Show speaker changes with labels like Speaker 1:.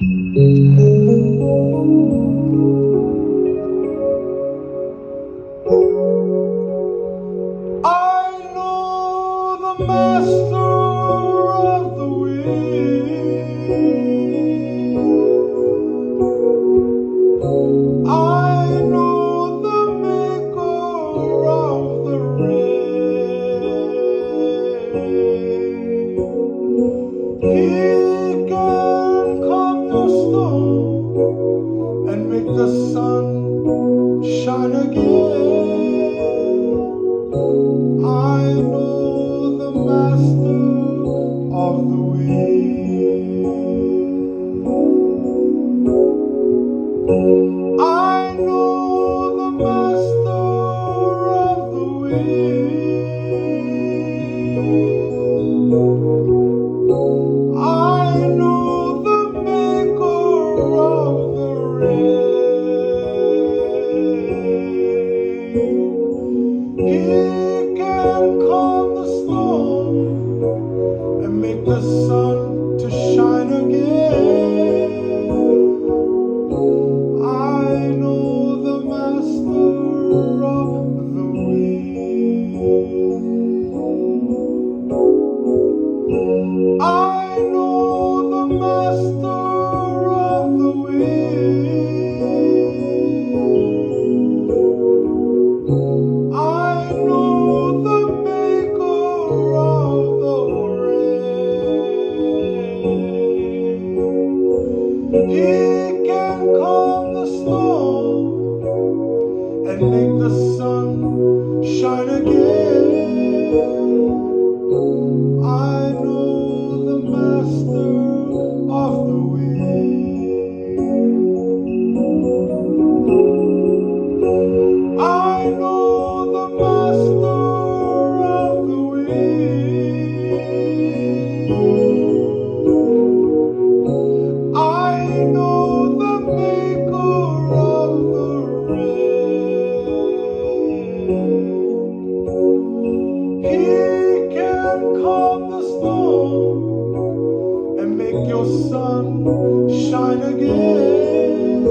Speaker 1: I know the master of the wind. I know the maker of the rain. He can calm the storm and make the sun shine again. I know the master of the wind. I know the master of the wind. I know the maker of the rain. He can calm the storm and make the sun to shine again. I know the master of the wind. I know the master of the wind. I know the maker of the rain. He can calm the storm and make the sun shine again. I know the master of the wind. I know the master of the wind. I know the maker of the rain. He can calm the storm and make your sun shine again.